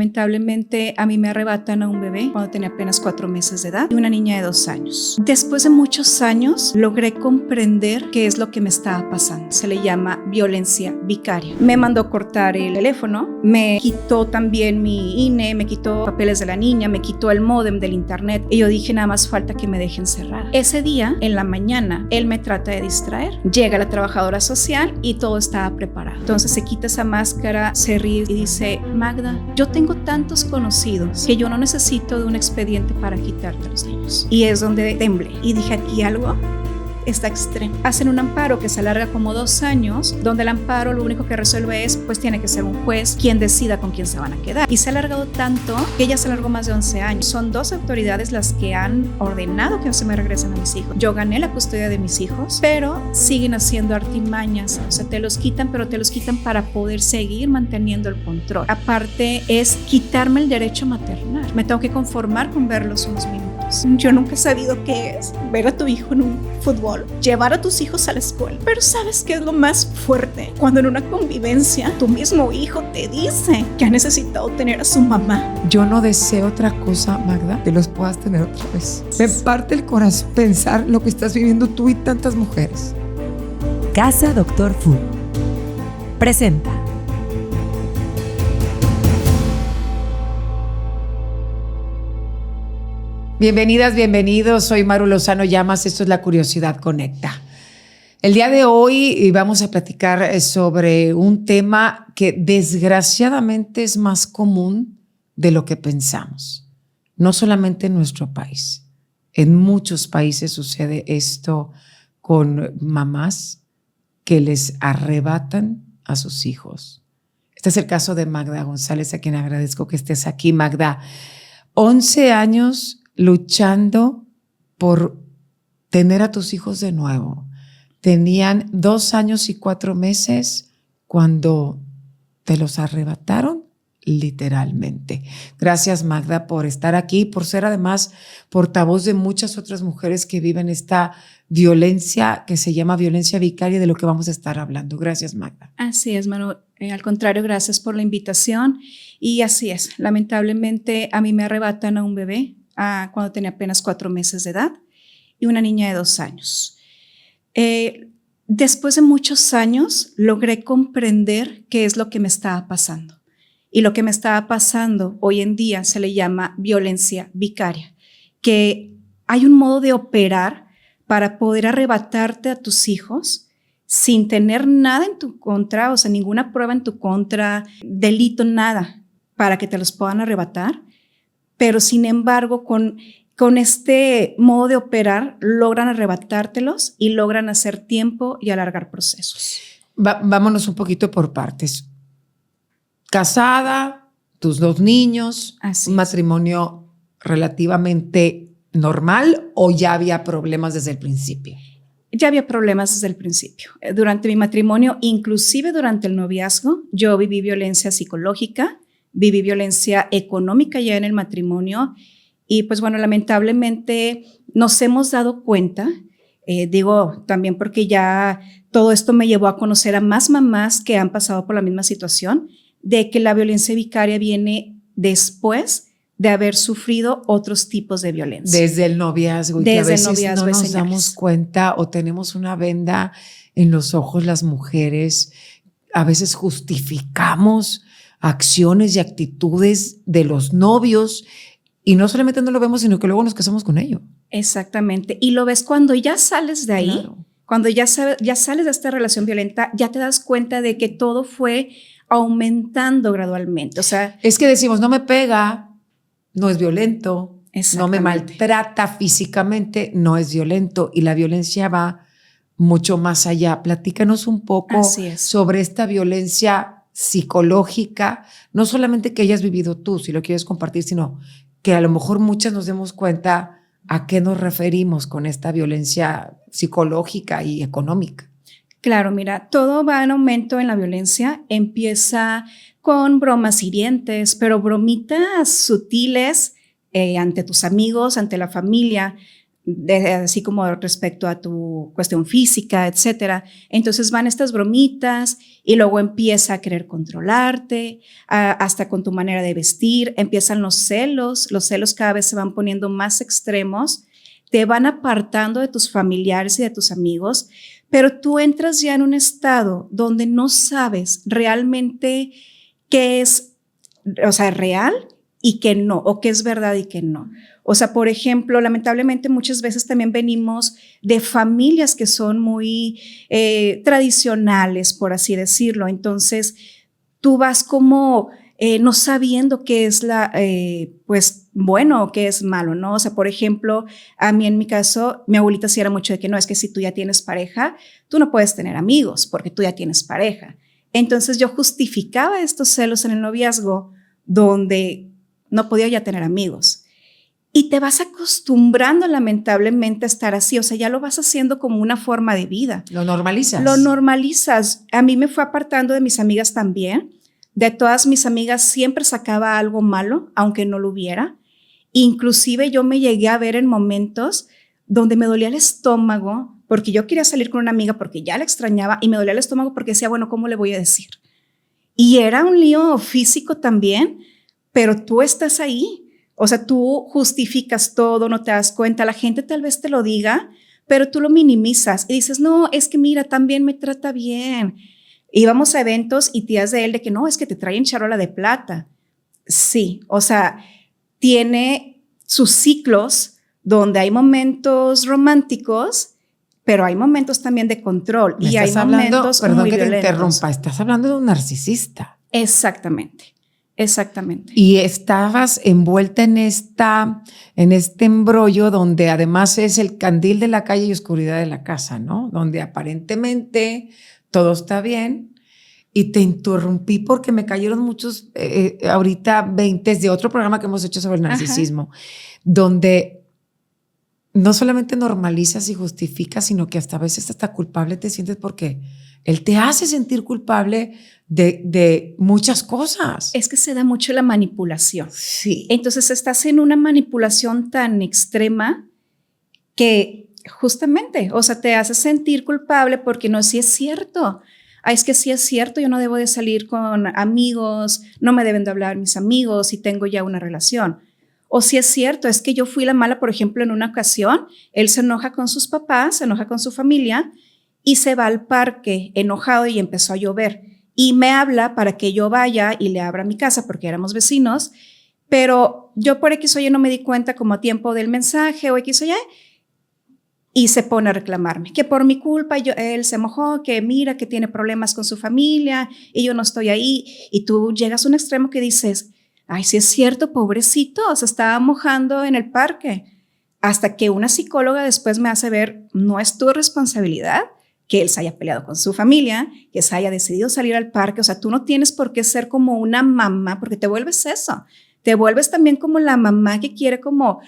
Lamentablemente a mí me arrebatan a un bebé cuando tenía apenas 4 meses de edad y una niña de 2 años. Después de muchos años logré comprender qué es lo que me estaba pasando. Se le llama violencia vicaria. Me mandó cortar el teléfono, me quitó también mi INE, me quitó papeles de la niña, me quitó el módem del internet y yo dije nada más falta que me dejen cerrada. Ese día, en la mañana, él me trata de distraer. Llega la trabajadora social y todo estaba preparado. Entonces se quita esa máscara, se ríe y dice: Magda, yo tengo tantos conocidos que yo no necesito de un expediente para quitarte a los niños. Y es donde temblé y dije: aquí algo está extremo. Hacen un amparo que se alarga como 2 años, donde el amparo lo único que resuelve es, pues tiene que ser un juez quien decida con quién se van a quedar. Y se ha alargado tanto que ya se alargó más de 11 años. Son 2 autoridades las que han ordenado que no se me regresen a mis hijos. Yo gané la custodia de mis hijos, pero siguen haciendo artimañas. O sea, te los quitan, pero te los quitan para poder seguir manteniendo el control. Aparte es quitarme el derecho maternal. Me tengo que conformar con verlos unos minutos. Yo nunca he sabido qué es ver a tu hijo en un fútbol, llevar a tus hijos a la escuela. Pero ¿sabes qué es lo más fuerte? Cuando en una convivencia tu mismo hijo te dice que ha necesitado tener a su mamá. Yo no deseo otra cosa, Magda, que los puedas tener otra vez. Me parte el corazón pensar lo que estás viviendo tú y tantas mujeres. Casa Doctor Fu presenta. Bienvenidas, bienvenidos. Soy Maru Lozano Llamas. Esto es La Curiosidad Conecta. El día de hoy vamos a platicar sobre un tema que desgraciadamente es más común de lo que pensamos. No solamente en nuestro país. En muchos países sucede esto con mamás que les arrebatan a sus hijos. Este es el caso de Magda González, a quien agradezco que estés aquí. Magda, 11 años luchando por tener a tus hijos de nuevo. Tenían 2 años y 4 meses cuando te los arrebataron, literalmente. Gracias, Magda, por estar aquí, por ser además portavoz de muchas otras mujeres que viven esta violencia que se llama violencia vicaria, de lo que vamos a estar hablando. Gracias, Magda. Así es, Manu. Al contrario, gracias por la invitación. Y así es, lamentablemente a mí me arrebatan a un bebé cuando tenía apenas 4 meses de edad y una niña de 2 años. Después de muchos años logré comprender qué es lo que me estaba pasando. Y lo que me estaba pasando hoy en día se le llama violencia vicaria, que hay un modo de operar para poder arrebatarte a tus hijos sin tener nada en tu contra, o sea, ninguna prueba en tu contra, delito, nada, para que te los puedan arrebatar. Pero sin embargo, con este modo de operar, logran arrebatártelos y logran hacer tiempo y alargar procesos. Vámonos un poquito por partes. Casada, tus 2 niños, un matrimonio relativamente normal, ¿o ya había problemas desde el principio? Ya había problemas desde el principio. Durante mi matrimonio, inclusive durante el noviazgo, yo viví violencia psicológica, viví violencia económica ya en el matrimonio y pues bueno, lamentablemente nos hemos dado cuenta, digo también porque ya todo esto me llevó a conocer a más mamás que han pasado por la misma situación, de que la violencia vicaria viene después de haber sufrido otros tipos de violencia. Desde el noviazgo. Desde y que a veces el noviazgo no nos señales. damos cuenta o tenemos una venda en los ojos las mujeres. A veces justificamos acciones y actitudes de los novios y no solamente no lo vemos, sino que luego nos casamos con ello. Exactamente. Y lo ves cuando ya sales de ahí, claro. Cuando ya sales de esta relación violenta, ya te das cuenta de que todo fue aumentando gradualmente. O sea, es que decimos, no me pega, no es violento, no me maltrata físicamente, no es violento, y la violencia va mucho más allá. Platícanos un poco sobre esta violencia psicológica, no solamente que hayas vivido tú, si lo quieres compartir, sino que a lo mejor muchas nos demos cuenta a qué nos referimos con esta violencia psicológica y económica. Claro, mira, todo va en aumento en la violencia. Empieza con bromas hirientes, pero bromitas sutiles ante tus amigos, ante la familia. así como respecto a tu cuestión física, etcétera. Entonces van estas bromitas y luego empieza a querer controlarte, hasta con tu manera de vestir. Empiezan los celos cada vez se van poniendo más extremos, te van apartando de tus familiares y de tus amigos, pero tú entras ya en un estado donde no sabes realmente qué es, o sea, real y qué no, o qué es verdad y qué no. O sea, por ejemplo, lamentablemente muchas veces también venimos de familias que son muy tradicionales, por así decirlo. Entonces, tú vas como no sabiendo qué es pues bueno o qué es malo, ¿no? O sea, por ejemplo, a mí en mi caso, mi abuelita sí era mucho de que no, es que si tú ya tienes pareja, tú no puedes tener amigos porque tú ya tienes pareja. Entonces, yo justificaba estos celos en el noviazgo donde no podía ya tener amigos. Y te vas acostumbrando lamentablemente a estar así, o sea, ya lo vas haciendo como una forma de vida. Lo normalizas. Lo normalizas. A mí me fue apartando de mis amigas también. De todas mis amigas siempre sacaba algo malo, aunque no lo hubiera. Inclusive yo me llegué a ver en momentos donde me dolía el estómago porque yo quería salir con una amiga porque ya la extrañaba y me dolía el estómago porque decía, bueno, ¿cómo le voy a decir? Y era un lío físico también, pero tú estás ahí. O sea, tú justificas todo, no te das cuenta. La gente tal vez te lo diga, pero tú lo minimizas y dices, no, es que mira, también me trata bien. Íbamos a eventos y tías de él de que no, es que te traen charola de plata. Sí, o sea, tiene sus ciclos donde hay momentos románticos, pero hay momentos también de control y hay momentos perdón muy que violentos. te interrumpa, estás hablando de un narcisista. Exactamente. Exactamente. Y estabas envuelta en este embrollo donde además es el candil de la calle y oscuridad de la casa, ¿no? Donde aparentemente todo está bien. Y te interrumpí porque me cayeron muchos ahorita 20 de otro programa que hemos hecho sobre el narcisismo, donde no solamente normalizas y justificas, sino que hasta a veces hasta culpable te sientes porque él te hace sentir culpable de muchas cosas. Es que se da mucho la manipulación. Sí. Entonces estás en una manipulación tan extrema que justamente, o sea, te hace sentir culpable porque no, sí es cierto. Es que sí es cierto, yo no debo de salir con amigos, no me deben de hablar mis amigos si tengo ya una relación. O si es cierto, es que yo fui la mala, por ejemplo, en una ocasión, él se enoja con sus papás, se enoja con su familia y se va al parque enojado y empezó a llover. Y me habla para que yo vaya y le abra mi casa porque éramos vecinos, pero yo por X o Y no me di cuenta como a tiempo del mensaje o X o Y y se pone a reclamarme que por mi culpa él se mojó, que mira que tiene problemas con su familia y yo no estoy ahí. Y tú llegas a un extremo que dices, ay, sí es cierto, pobrecito, se estaba mojando en el parque. Hasta que una psicóloga después me hace ver, no es tu responsabilidad que él se haya peleado con su familia, que se haya decidido salir al parque. O sea, tú no tienes por qué ser como una mamá, porque te vuelves eso. Te vuelves también como la mamá que quiere como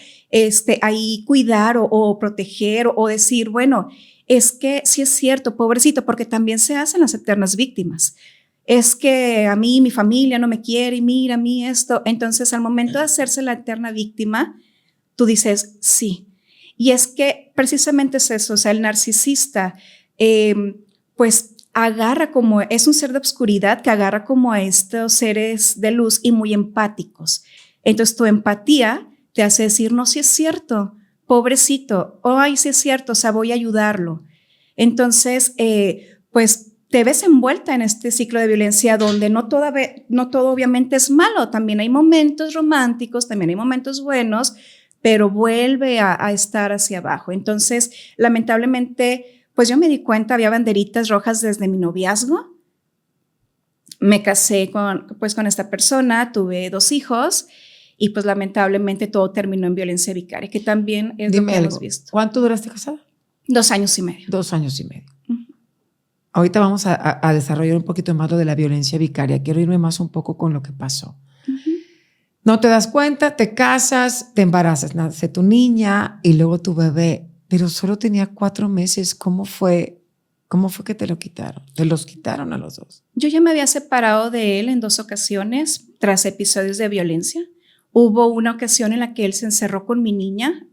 ahí cuidar o proteger o decir, bueno, es que sí es cierto, pobrecito, porque también se hacen las eternas víctimas. Es que a mí, mi familia no me quiere y mira a mí esto. Entonces, al momento de hacerse la eterna víctima, tú dices, sí. Y es que precisamente es eso, o sea, el narcisista, pues agarra como, es un ser de oscuridad que agarra como a estos seres de luz y muy empáticos. Entonces tu empatía te hace decir, no, sí es cierto, pobrecito, ay, sí es cierto, o sea, voy a ayudarlo. Entonces, pues te ves envuelta en este ciclo de violencia donde no todo obviamente es malo, también hay momentos románticos, también hay momentos buenos, pero vuelve a estar hacia abajo. Entonces, lamentablemente, pues yo me di cuenta, había banderitas rojas desde mi noviazgo. Me casé con esta persona, tuve 2 hijos y pues lamentablemente todo terminó en violencia vicaria, que también es lo que hemos visto. ¿Cuánto duraste casada? 2 años y medio. 2 años y medio. Ahorita vamos a desarrollar un poquito más lo de la violencia vicaria. Quiero irme más un poco con lo que pasó. No te das cuenta, te casas, te embarazas, nace tu niña y luego tu bebé. Pero solo tenía 4 meses. ¿Cómo fue que te lo quitaron? ¿Te los quitaron a los 2? Yo ya me había separado de él en 2 ocasiones tras episodios de violencia. Hubo una ocasión en la que él se encerró con mi niña.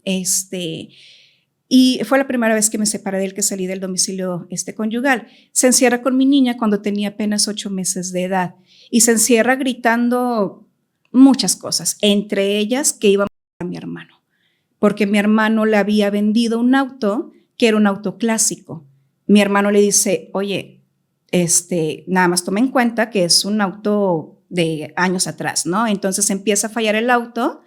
Y fue la primera vez que me separé de él, que salí del domicilio conyugal. Se encierra con mi niña cuando tenía apenas 8 meses de edad y se encierra gritando muchas cosas, entre ellas que iba a matar a mi hermano, porque mi hermano le había vendido un auto que era un auto clásico. Mi hermano le dice, oye, nada más toma en cuenta que es un auto de años atrás, ¿no? Entonces empieza a fallar el auto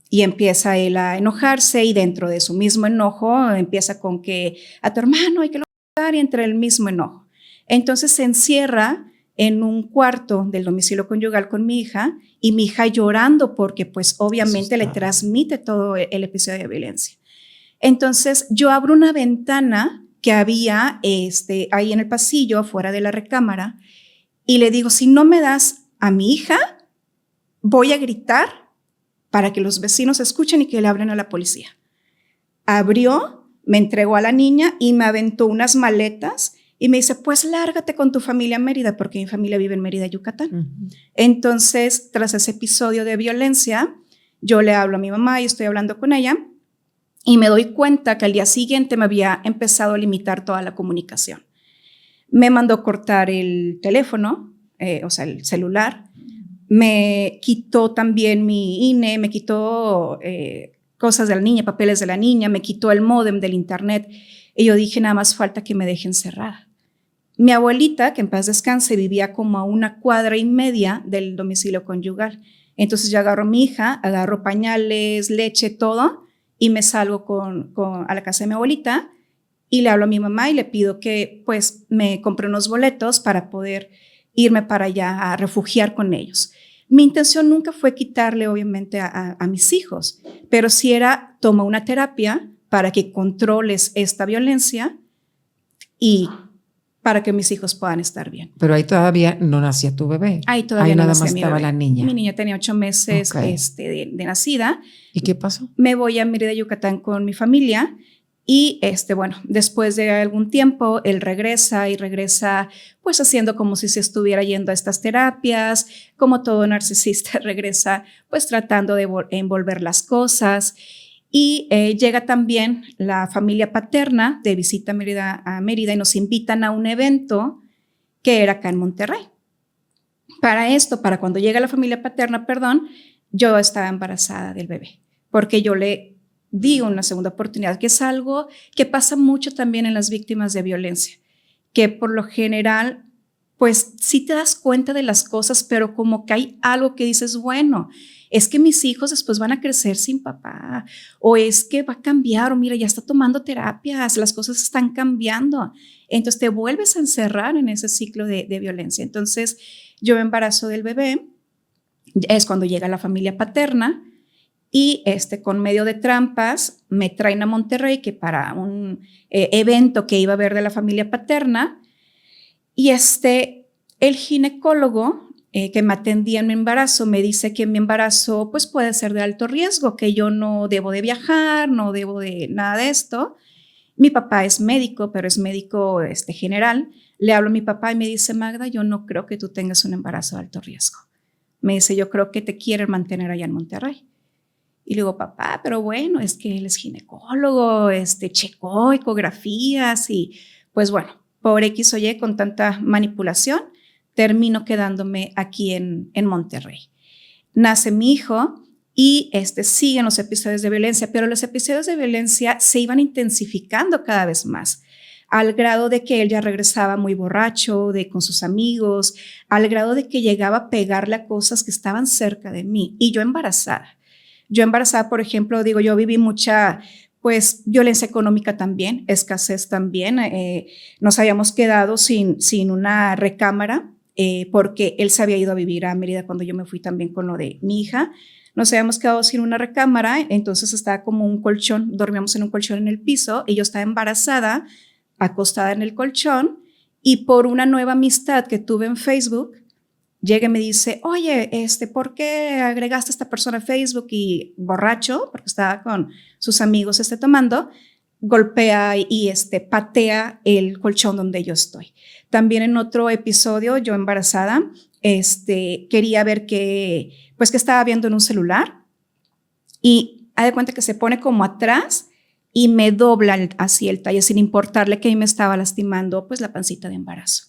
y empieza él a enojarse y dentro de su mismo enojo empieza con que a tu hermano hay que matar y entre el mismo enojo. Entonces se encierra en un cuarto del domicilio conyugal con mi hija y mi hija llorando porque pues obviamente le transmite todo el episodio de violencia. Entonces yo abro una ventana que había ahí en el pasillo afuera de la recámara y le digo, si no me das a mi hija, voy a gritar para que los vecinos escuchen y que le abren a la policía. Abrió, me entregó a la niña y me aventó unas maletas y me dice, pues lárgate con tu familia a Mérida, porque mi familia vive en Mérida, Yucatán. Uh-huh. Entonces, tras ese episodio de violencia, yo le hablo a mi mamá y estoy hablando con ella y me doy cuenta que al día siguiente me había empezado a limitar toda la comunicación. Me mandó cortar el teléfono, o sea, el celular. Me quitó también mi INE, me quitó cosas de la niña, papeles de la niña, me quitó el módem del internet. Y yo dije, nada más falta que me deje encerrada. Mi abuelita, que en paz descanse, vivía como a 1,5 cuadras del domicilio conyugal. Entonces yo agarro a mi hija, agarro pañales, leche, todo, y me salgo a la casa de mi abuelita y le hablo a mi mamá y le pido que pues me compre unos boletos para poder irme para allá a refugiar con ellos. Mi intención nunca fue quitarle, obviamente, a mis hijos, pero sí era, toma una terapia para que controles esta violencia y para que mis hijos puedan estar bien. Pero ahí todavía no nacía tu bebé. Ahí todavía no nada nacía más mi estaba bebé. la niña. Mi niña tenía 8 meses Okay. de nacida. ¿Y qué pasó? Me voy a Mérida, Yucatán con mi familia. Y bueno, después de algún tiempo, él regresa pues haciendo como si se estuviera yendo a estas terapias, como todo narcisista regresa pues tratando de envolver las cosas. Y llega también la familia paterna de visita a Mérida y nos invitan a un evento que era acá en Monterrey. Para cuando llega la familia paterna, yo estaba embarazada del bebé, porque yo le di una segunda oportunidad, que es algo que pasa mucho también en las víctimas de violencia, que por lo general, pues sí te das cuenta de las cosas, pero como que hay algo que dices, bueno, es que mis hijos después van a crecer sin papá, o es que va a cambiar, o mira, ya está tomando terapias, las cosas están cambiando. Entonces te vuelves a encerrar en ese ciclo de violencia. Entonces yo me embarazo del bebé, es cuando llega la familia paterna, y con medio de trampas me traen a Monterrey, que para un evento que iba a haber de la familia paterna, y el ginecólogo que me atendía en mi embarazo me dice que mi embarazo pues puede ser de alto riesgo, que yo no debo de viajar, no debo de nada de esto. Mi papá es médico, pero es médico general. Le hablo a mi papá y me dice, Magda, yo no creo que tú tengas un embarazo de alto riesgo. Me dice, yo creo que te quieren mantener allá en Monterrey. Y le digo, papá, pero bueno, es que él es ginecólogo, checó ecografías y pues bueno, por X o Y, con tanta manipulación, termino quedándome aquí en Monterrey. Nace mi hijo y siguen los episodios de violencia, pero los episodios de violencia se iban intensificando cada vez más, al grado de que él ya regresaba muy borracho, con sus amigos, al grado de que llegaba a pegarle a cosas que estaban cerca de mí y yo embarazada. Por ejemplo, yo viví mucha, pues, violencia económica también, escasez también. Nos habíamos quedado sin una recámara porque él se había ido a vivir a Mérida cuando yo me fui también con lo de mi hija. Nos habíamos quedado sin una recámara, entonces estaba como un colchón, dormíamos en un colchón en el piso y yo estaba embarazada, acostada en el colchón y por una nueva amistad que tuve en Facebook, llega y me dice, oye, ¿por qué agregaste a esta persona a Facebook? Y borracho, porque estaba con sus amigos tomando, golpea y patea el colchón donde yo estoy. También en otro episodio, yo embarazada, quería ver que estaba viendo en un celular y haz de cuenta que se pone como atrás y me dobla así el talle sin importarle que a mí me estaba lastimando pues la pancita de embarazo.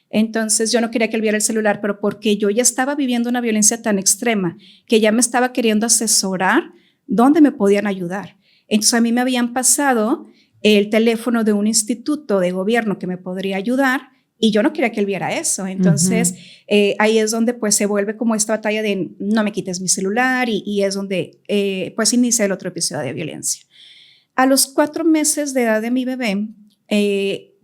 Entonces yo no quería que él viera el celular, pero porque yo ya estaba viviendo una violencia tan extrema que ya me estaba queriendo asesorar dónde me podían ayudar. Entonces a mí me habían pasado el teléfono de un instituto de gobierno que me podría ayudar y yo no quería que él viera eso. Entonces ahí es donde pues se vuelve como esta batalla de no me quites mi celular y es donde pues inicia el otro episodio de violencia. A los 4 meses de edad de mi bebé,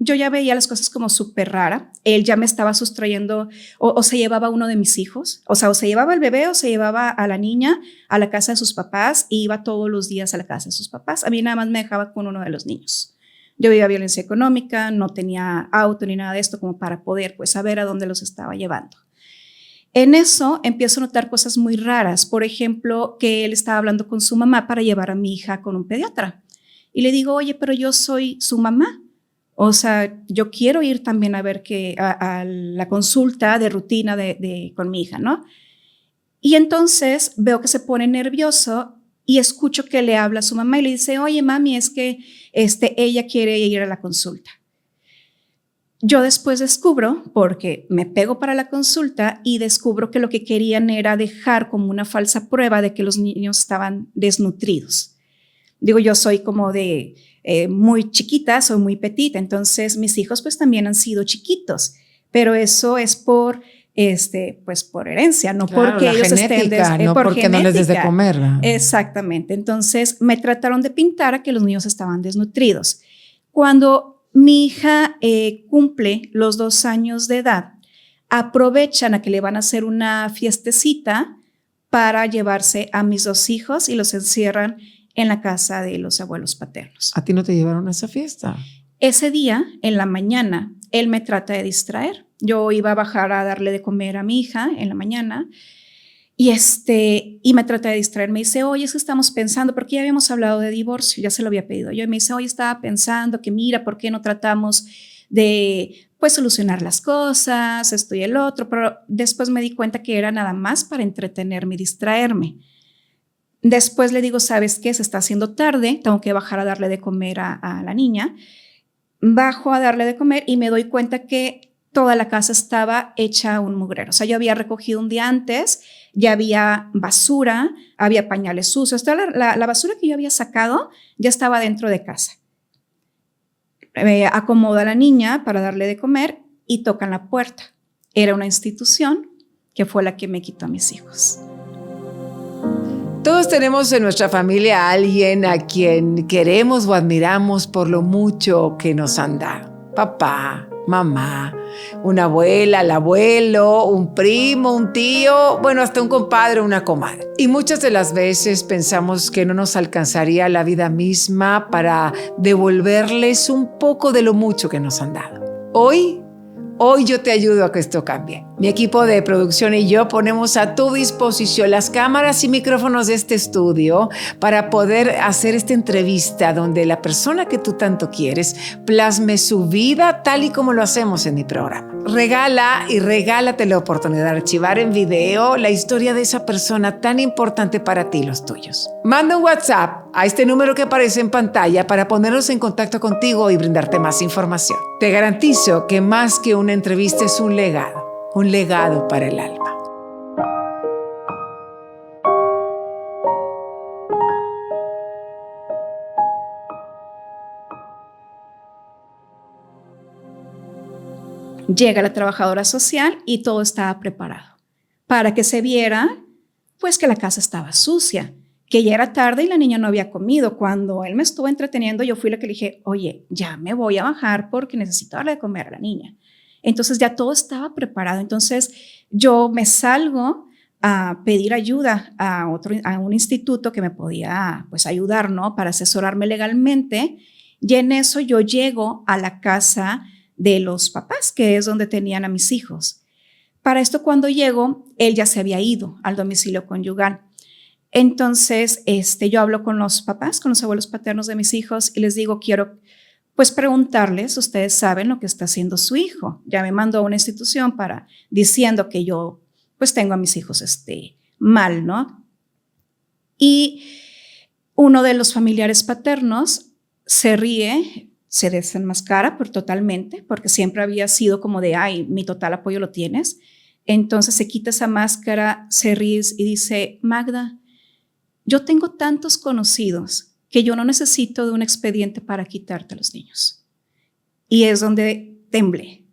yo ya veía las cosas como súper rara. Él ya me estaba sustrayendo o se llevaba uno de mis hijos, o sea, o se llevaba al bebé o se llevaba a la niña a la casa de sus papás y iba todos los días a la casa de sus papás. A mí nada más me dejaba con uno de los niños. Yo vivía violencia económica, no tenía auto ni nada de esto como para poder pues saber a dónde los estaba llevando. En eso empiezo a notar cosas muy raras. Por ejemplo, que él estaba hablando con su mamá para llevar a mi hija con un pediatra. Y le digo, oye, pero yo soy su mamá. O sea, yo quiero ir también a ver a la consulta de rutina con mi hija, ¿no? Y entonces veo que se pone nervioso y escucho que le habla a su mamá y le dice, oye, mami, es que ella quiere ir a la consulta. Yo después descubro, porque me pego para la consulta y descubro que lo que querían era dejar como una falsa prueba de que los niños estaban desnutridos. Digo, yo soy como de muy chiquita, soy muy petita, entonces mis hijos pues también han sido chiquitos, pero eso es por pues por herencia, no claro, porque ellos genética, estén no por porque genética. no les des de comer, ¿no? Exactamente. Entonces me trataron de pintar a que los niños estaban desnutridos. Cuando mi hija cumple los 2 años de edad, aprovechan a que le van a hacer una fiestecita para llevarse a mis 2 hijos y los encierran en la casa de los abuelos paternos. ¿A ti no te llevaron a esa fiesta? Ese día, en la mañana, él me trata de distraer. Yo iba a bajar a darle de comer a mi hija en la mañana y me trata de distraer. Me dice, oye, es que estamos pensando, porque ya habíamos hablado de divorcio, ya se lo había pedido yo. Y me dice, oye, estaba pensando que mira, ¿por qué no tratamos de pues solucionar las cosas, esto y el otro? Pero después me di cuenta que era nada más para entretenerme y distraerme. Después le digo, ¿sabes qué? Se está haciendo tarde, tengo que bajar a darle de comer a la niña. Bajo a darle de comer y me doy cuenta que toda la casa estaba hecha un mugrero. O sea, yo había recogido un día antes, ya había basura, había pañales sucios. Toda la basura que yo había sacado ya estaba dentro de casa. Acomoda a la niña para darle de comer y tocan la puerta. Era una institución que fue la que me quitó a mis hijos. Todos tenemos en nuestra familia a alguien a quien queremos o admiramos por lo mucho que nos han dado. Papá, mamá, una abuela, el abuelo, un primo, un tío, bueno, hasta un compadre o una comadre. Y muchas de las veces pensamos que no nos alcanzaría la vida misma para devolverles un poco de lo mucho que nos han dado. Hoy yo te ayudo a que esto cambie. Mi equipo de producción y yo ponemos a tu disposición las cámaras y micrófonos de este estudio para poder hacer esta entrevista donde la persona que tú tanto quieres plasme su vida tal y como lo hacemos en mi programa. Regálate la oportunidad de archivar en video la historia de esa persona tan importante para ti y los tuyos. Manda un WhatsApp a este número que aparece en pantalla para ponernos en contacto contigo y brindarte más información. Te garantizo que más que una entrevista es un legado para el alma. Llega la trabajadora social y todo estaba preparado para que se viera pues que la casa estaba sucia, que ya era tarde y la niña no había comido. Cuando él me estuvo entreteniendo, yo fui la que le dije, oye, ya me voy a bajar porque necesito darle de comer a la niña. Entonces ya todo estaba preparado. Entonces yo me salgo a pedir ayuda a un instituto que me podía pues ayudar, ¿no? Para asesorarme legalmente. Y en eso yo llego a la casa de los papás, que es donde tenían a mis hijos. Para esto, cuando llego, él ya se había ido al domicilio conyugal. Entonces, yo hablo con los papás, con los abuelos paternos de mis hijos y les digo, quiero pues preguntarles, ustedes saben lo que está haciendo su hijo. Ya me mandó a una institución diciendo que yo pues tengo a mis hijos mal, ¿no? Y uno de los familiares paternos se ríe, se desenmascara totalmente, porque siempre había sido como de, ay, mi total apoyo lo tienes. Entonces se quita esa máscara, se ríe y dice, Magda, yo tengo tantos conocidos que yo no necesito de un expediente para quitarte a los niños. Y es donde temblé.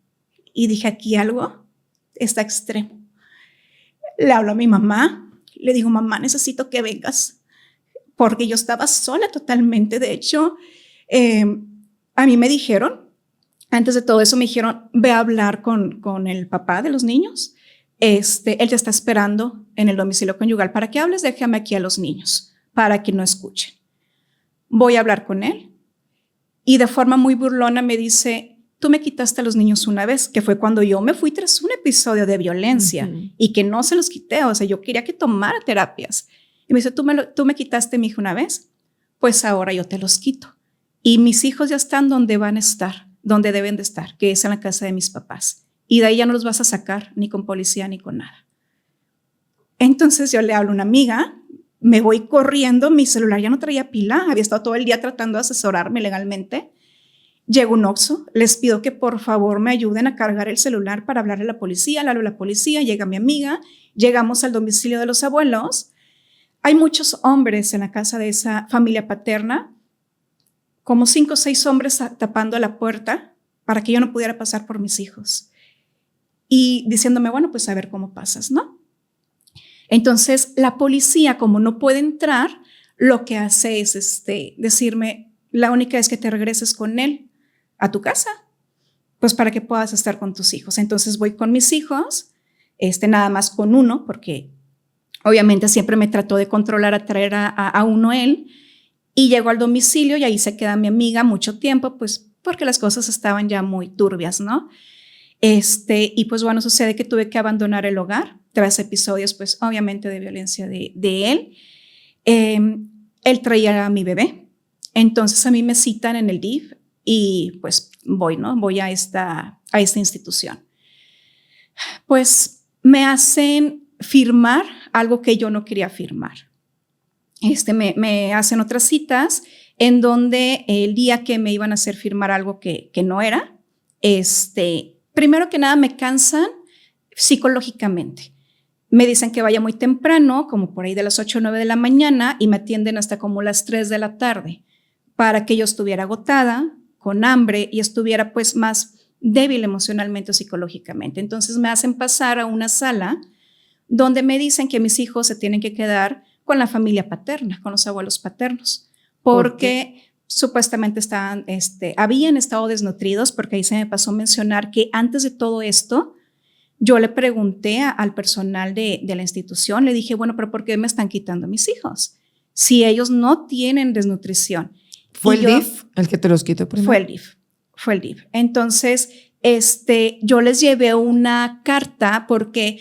Y dije, aquí algo está extremo. Le hablo a mi mamá, le digo, mamá, necesito que vengas, porque yo estaba sola totalmente. De hecho, a mí me dijeron, antes de todo eso me dijeron, ve a hablar con el papá de los niños. Él te está esperando en el domicilio conyugal para que hables, déjame aquí a los niños, para que no escuchen. Voy a hablar con él y de forma muy burlona me dice, tú me quitaste a los niños una vez, que fue cuando yo me fui tras un episodio de violencia y que no se los quité, o sea, yo quería que tomara terapias. Y me dice, tú me quitaste a mi hijo una vez, pues ahora yo te los quito. Y mis hijos ya están donde van a estar, donde deben de estar, que es en la casa de mis papás. Y de ahí ya no los vas a sacar ni con policía ni con nada. Entonces yo le hablo a una amiga, me voy corriendo, mi celular ya no traía pila, había estado todo el día tratando de asesorarme legalmente. Llego a un Oxxo, les pido que por favor me ayuden a cargar el celular para hablarle a la policía, le hablo a la policía, llega mi amiga, llegamos al domicilio de los abuelos. Hay muchos hombres en la casa de esa familia paterna, como 5 o 6 hombres tapando la puerta para que yo no pudiera pasar por mis hijos. Y diciéndome, bueno, pues a ver cómo pasas, ¿no? Entonces, la policía, como no puede entrar, lo que hace es decirme, la única es que te regreses con él a tu casa, pues para que puedas estar con tus hijos. Entonces voy con mis hijos, nada más con uno, porque obviamente siempre me trató de controlar, a traer a uno él, y llego al domicilio y ahí se queda mi amiga mucho tiempo, pues porque las cosas estaban ya muy turbias, ¿no? Y pues bueno, sucede que tuve que abandonar el hogar tras episodios, pues obviamente de violencia de él. Él traía a mi bebé, entonces a mí me citan en el DIF y pues voy, ¿no? Voy a esta institución. Pues me hacen firmar algo que yo no quería firmar. Me hacen otras citas en donde el día que me iban a hacer firmar algo que no era, primero que nada me cansan psicológicamente. Me dicen que vaya muy temprano, como por ahí de las 8 o 9 de la mañana, y me atienden hasta como las 3 de la tarde, para que yo estuviera agotada, con hambre, y estuviera pues más débil emocionalmente o psicológicamente. Entonces me hacen pasar a una sala donde me dicen que mis hijos se tienen que quedar con la familia paterna, con los abuelos paternos, porque supuestamente habían estado desnutridos, porque ahí se me pasó mencionar que antes de todo esto, yo le pregunté al personal de la institución, le dije, bueno, pero ¿por qué me están quitando a mis hijos? Si ellos no tienen desnutrición. ¿Fue el DIF el que te los quitó primero? Fue el DIF. Entonces, yo les llevé una carta porque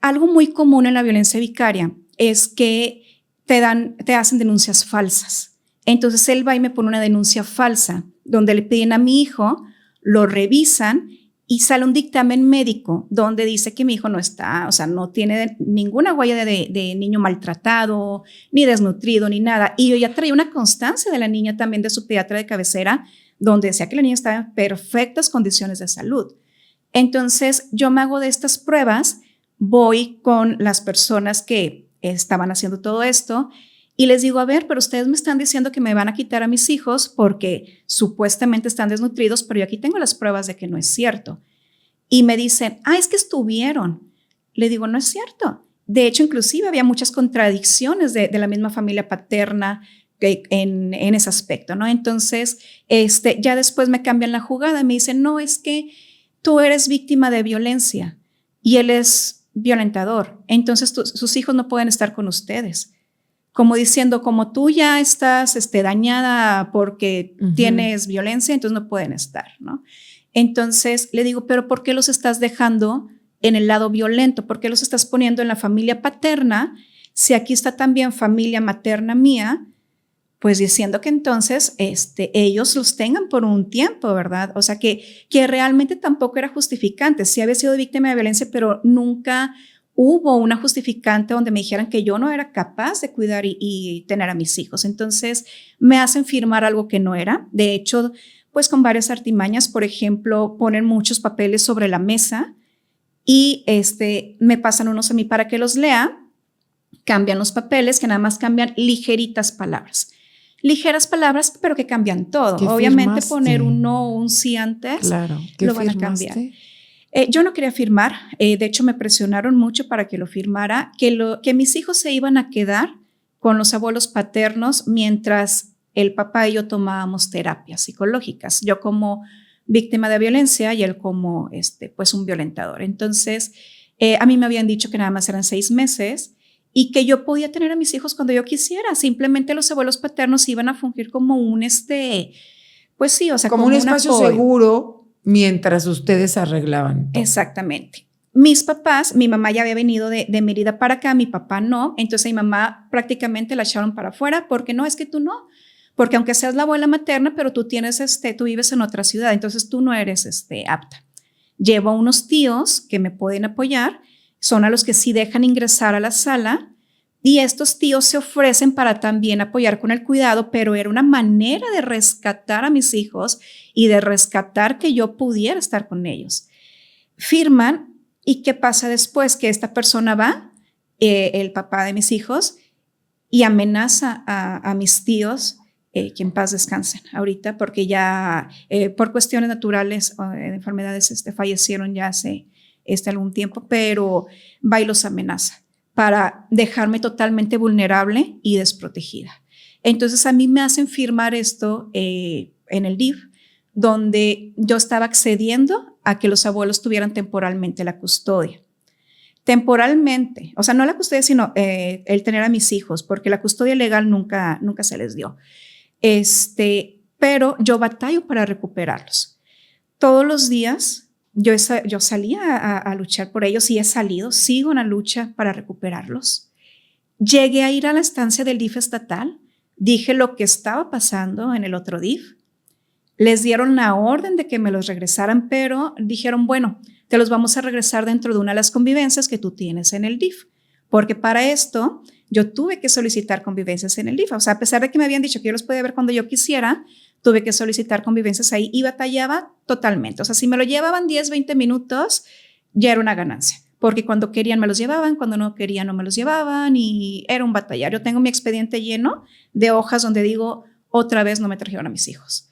algo muy común en la violencia vicaria es que te hacen denuncias falsas. Entonces él va y me pone una denuncia falsa donde le piden a mi hijo, lo revisan y sale un dictamen médico donde dice que mi hijo no está, o sea, no tiene ninguna huella de niño maltratado, ni desnutrido, ni nada. Y yo ya traía una constancia de la niña también de su pediatra de cabecera donde decía que la niña estaba en perfectas condiciones de salud. Entonces yo me hago de estas pruebas, voy con las personas que estaban haciendo todo esto y les digo, a ver, pero ustedes me están diciendo que me van a quitar a mis hijos porque supuestamente están desnutridos, pero yo aquí tengo las pruebas de que no es cierto. Y me dicen, es que estuvieron. Le digo, no es cierto. De hecho, inclusive había muchas contradicciones de la misma familia paterna en ese aspecto, ¿no? Entonces, ya después me cambian la jugada y me dicen, no, es que tú eres víctima de violencia y él es violentador. Entonces, sus hijos no pueden estar con ustedes. Como diciendo, como tú ya estás dañada porque tienes violencia, entonces no pueden estar, ¿no? Entonces le digo, pero ¿por qué los estás dejando en el lado violento? ¿Por qué los estás poniendo en la familia paterna? Si aquí está también familia materna mía, pues diciendo que entonces ellos los tengan por un tiempo, ¿verdad? O sea, que realmente tampoco era justificante. Sí había sido víctima de violencia, pero nunca hubo una justificante donde me dijeran que yo no era capaz de cuidar y tener a mis hijos. Entonces me hacen firmar algo que no era. De hecho, pues con varias artimañas, por ejemplo, ponen muchos papeles sobre la mesa y me pasan unos a mí para que los lea, cambian los papeles, que nada más cambian ligeritas palabras. Ligeras palabras, pero que cambian todo. Obviamente firmaste? poner un no o un sí antes, Claro. lo van a cambiar. Yo no quería firmar, de hecho me presionaron mucho para que lo firmara, que mis hijos se iban a quedar con los abuelos paternos mientras el papá y yo tomábamos terapias psicológicas, yo como víctima de violencia y él como pues un violentador. Entonces, a mí me habían dicho que nada más eran 6 meses y que yo podía tener a mis hijos cuando yo quisiera. Simplemente los abuelos paternos iban a fungir como un, pues sí, o sea, como un espacio apoyo. seguro mientras ustedes arreglaban todo. Exactamente. Mis papás, mi mamá ya había venido de Mérida para acá, mi papá no. Entonces mi mamá prácticamente la echaron para afuera porque no, es que tú no. Porque aunque seas la abuela materna, pero tú tienes, tú vives en otra ciudad, entonces tú no eres apta. Llevo a unos tíos que me pueden apoyar, son a los que sí dejan ingresar a la sala y estos tíos se ofrecen para también apoyar con el cuidado, pero era una manera de rescatar a mis hijos y de rescatar que yo pudiera estar con ellos. Firman y ¿qué pasa después? Que esta persona va, el papá de mis hijos, y amenaza a mis tíos, que en paz descansen ahorita, porque ya por cuestiones naturales de enfermedades fallecieron ya hace algún tiempo, pero va y los amenaza para dejarme totalmente vulnerable y desprotegida. Entonces a mí me hacen firmar esto en el DIF, donde yo estaba accediendo a que los abuelos tuvieran temporalmente la custodia. Temporalmente, o sea, no la custodia, sino el tener a mis hijos, porque la custodia legal nunca se les dio. Pero yo batallo para recuperarlos. Todos los días yo salía a luchar por ellos y he salido, sigo en la lucha para recuperarlos. Llegué a ir a la estancia del DIF estatal, dije lo que estaba pasando en el otro DIF, les dieron la orden de que me los regresaran, pero dijeron, bueno, te los vamos a regresar dentro de una de las convivencias que tú tienes en el DIF, porque para esto yo tuve que solicitar convivencias en el DIF. O sea, a pesar de que me habían dicho que yo los podía ver cuando yo quisiera, tuve que solicitar convivencias ahí y batallaba totalmente. O sea, si me lo llevaban 10, 20 minutos, ya era una ganancia, porque cuando querían me los llevaban, cuando no querían no me los llevaban y era un batallar. Yo tengo mi expediente lleno de hojas donde digo, otra vez no me trajeron a mis hijos.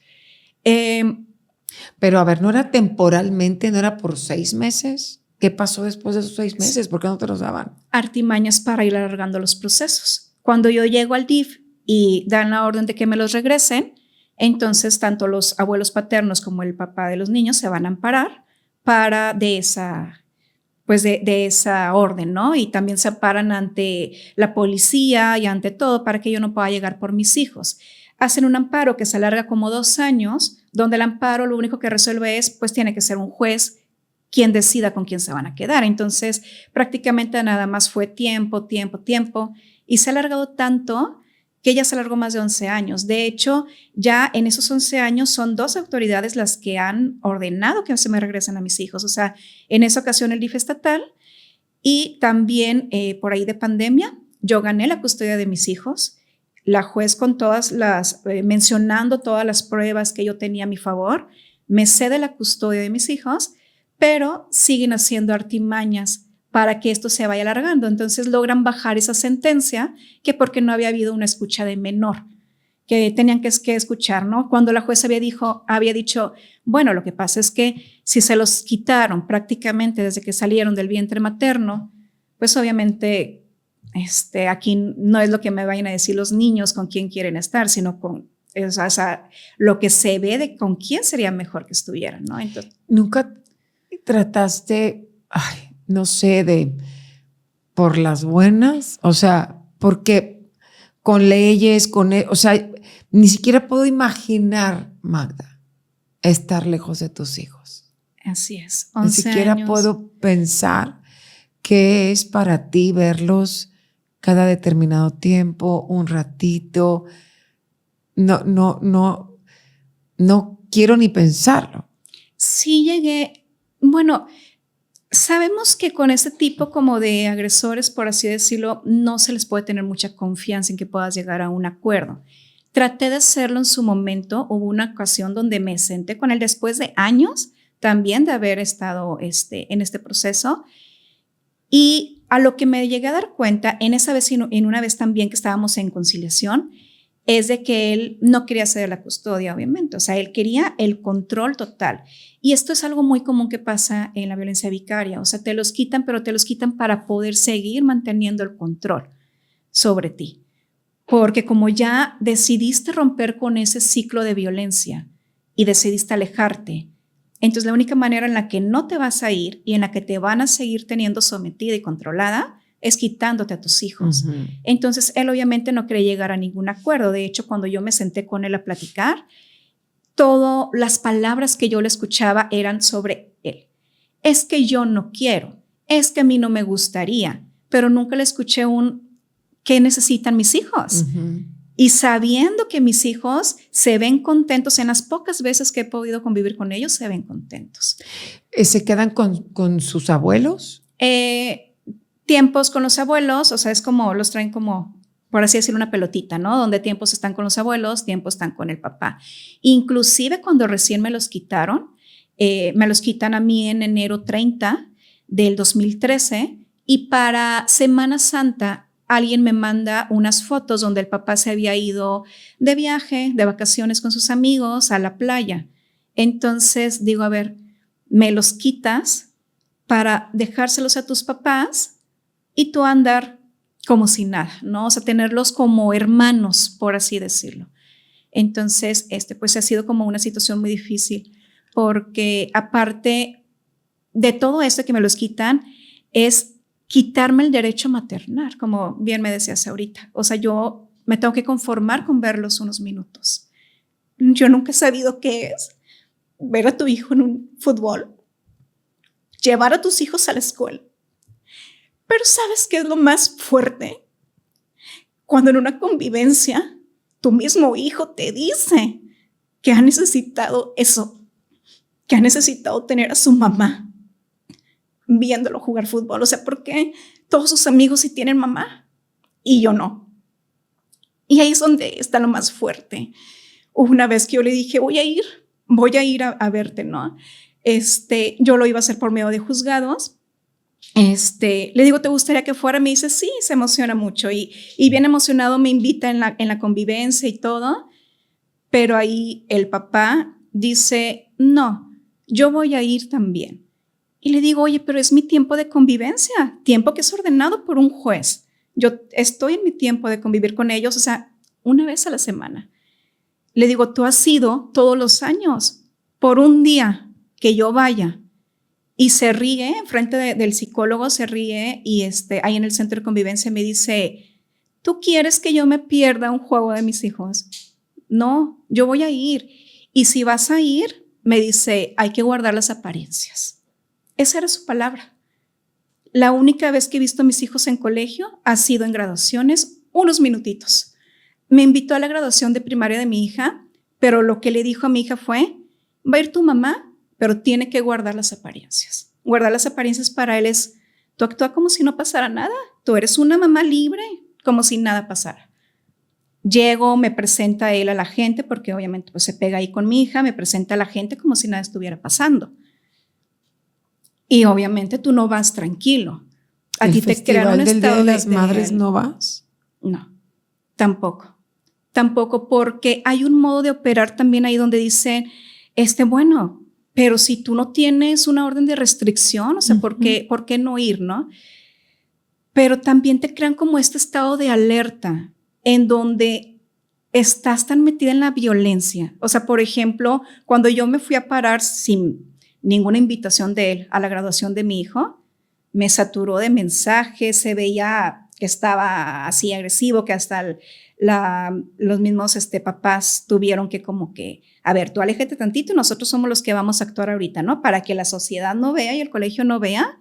Pero a ver, ¿no era temporalmente, no era por 6 meses? ¿Qué pasó después de esos 6 meses? ¿Por qué no te los daban? Artimañas para ir alargando los procesos. Cuando yo llego al DIF y dan la orden de que me los regresen, entonces tanto los abuelos paternos como el papá de los niños se van a amparar de esa orden, ¿no? Y también se amparan ante la policía y ante todo para que yo no pueda llegar por mis hijos. Hacen un amparo que se alarga como 2 años, donde el amparo lo único que resuelve es, pues tiene que ser un juez quien decida con quién se van a quedar. Entonces, prácticamente nada más fue tiempo, y se ha alargado tanto que ya se alargó más de 11 años. De hecho, ya en esos 11 años son 2 autoridades las que han ordenado que se me regresen a mis hijos. O sea, en esa ocasión el DIF estatal y también por ahí de pandemia, yo gané la custodia de mis hijos. La juez con todas mencionando todas las pruebas que yo tenía a mi favor, me cede la custodia de mis hijos, pero siguen haciendo artimañas para que esto se vaya alargando. Entonces logran bajar esa sentencia que porque no había habido una escucha de menor, que tenían que escuchar, ¿no? Cuando la jueza había dicho, bueno, lo que pasa es que si se los quitaron prácticamente desde que salieron del vientre materno, pues obviamente aquí no es lo que me vayan a decir los niños con quién quieren estar, sino con lo que se ve de con quién sería mejor que estuvieran, ¿no? Entonces, ¿nunca trataste, no sé, por las buenas? O sea, porque con leyes, o sea, ni siquiera puedo imaginar, Magda, estar lejos de tus hijos. Así es. Ni siquiera años. Puedo pensar qué es para ti verlos cada determinado tiempo, un ratito. No quiero ni pensarlo. Sí llegué, bueno, Sabemos que con este tipo como de agresores, por así decirlo, no se les puede tener mucha confianza en que puedas llegar a un acuerdo. Traté de hacerlo en su momento. Hubo una ocasión donde me senté con él después de años también de haber estado en este proceso. Y a lo que me llegué a dar cuenta en esa vez y en una vez también que estábamos en conciliación, es de que él no quería ceder la custodia, obviamente. O sea, él quería el control total. Y esto es algo muy común que pasa en la violencia vicaria. O sea, te los quitan, pero te los quitan para poder seguir manteniendo el control sobre ti. Porque como ya decidiste romper con ese ciclo de violencia y decidiste alejarte, entonces la única manera en la que no te vas a ir y en la que te van a seguir teniendo sometida y controlada es quitándote a tus hijos. Entonces, él obviamente no quería llegar a ningún acuerdo. De hecho, cuando yo me senté con él a platicar, todas las palabras que yo le escuchaba eran sobre él. Es que yo no quiero, es que a mí no me gustaría, pero nunca le escuché ¿qué necesitan mis hijos? Y sabiendo que mis hijos se ven contentos, en las pocas veces que he podido convivir con ellos, se ven contentos. ¿Se quedan con sus abuelos? Tiempos con los abuelos, o sea, es como, los traen como, por así decirlo, una pelotita, ¿no? Donde tiempos están con los abuelos, tiempos están con el papá. Inclusive cuando recién me los quitaron, me los quitan a mí en enero 30 del 2013 y para Semana Santa alguien me manda unas fotos donde el papá se había ido de viaje, de vacaciones con sus amigos a la playa. Entonces digo, a ver, me los quitas para dejárselos a tus papás y tú andar como si nada, ¿no? O sea, tenerlos como hermanos, por así decirlo. Entonces, pues ha sido como una situación muy difícil porque aparte de todo esto que me los quitan, es quitarme el derecho a maternar, como bien me decías ahorita. O sea, yo me tengo que conformar con verlos unos minutos. Yo nunca he sabido qué es ver a tu hijo en un fútbol, llevar a tus hijos a la escuela. Pero ¿sabes qué es lo más fuerte? Cuando en una convivencia tu mismo hijo te dice que ha necesitado eso, que ha necesitado tener a su mamá viéndolo jugar fútbol. O sea, ¿por qué todos sus amigos sí tienen mamá y yo no? Y ahí es donde está lo más fuerte. Una vez que yo le dije, voy a ir a verte, ¿no? Yo lo iba a hacer por medio de juzgados. Le digo, ¿te gustaría que fuera? Me dice, sí, se emociona mucho y bien emocionado me invita en la convivencia y todo, pero ahí el papá dice, no, yo voy a ir también. Y le digo, oye, pero es mi tiempo de convivencia, tiempo que es ordenado por un juez. Yo estoy en mi tiempo de convivir con ellos, o sea, una vez a la semana. Le digo, tú has ido todos los años por un día que yo vaya. Y se ríe, enfrente del psicólogo se ríe y ahí en el centro de convivencia me dice, ¿tú quieres que yo me pierda un juego de mis hijos? No, yo voy a ir. Y si vas a ir, me dice, hay que guardar las apariencias. Esa era su palabra. La única vez que he visto a mis hijos en colegio ha sido en graduaciones, unos minutitos. Me invitó a la graduación de primaria de mi hija, pero lo que le dijo a mi hija fue, va a ir tu mamá, pero tiene que guardar las apariencias. Guardar las apariencias para él es, tú actúa como si no pasara nada. Tú eres una mamá libre, como si nada pasara. Llego, me presenta él a la gente, porque obviamente pues, se pega ahí con mi hija, me presenta a la gente como si nada estuviera pasando. Y obviamente tú no vas tranquilo. A ti te crearon un estado de las madres no vas. No, tampoco. Tampoco porque hay un modo de operar también ahí donde dicen, bueno, pero si tú no tienes una orden de restricción, o sea, ¿por qué no ir, no? Pero también te crean como este estado de alerta en donde estás tan metida en la violencia. O sea, por ejemplo, cuando yo me fui a parar sin ninguna invitación de él a la graduación de mi hijo, me saturó de mensajes, se veía que estaba así agresivo, que hasta los mismos papás tuvieron que como que, a ver, tú aléjate tantito y nosotros somos los que vamos a actuar ahorita, ¿no? Para que la sociedad no vea y el colegio no vea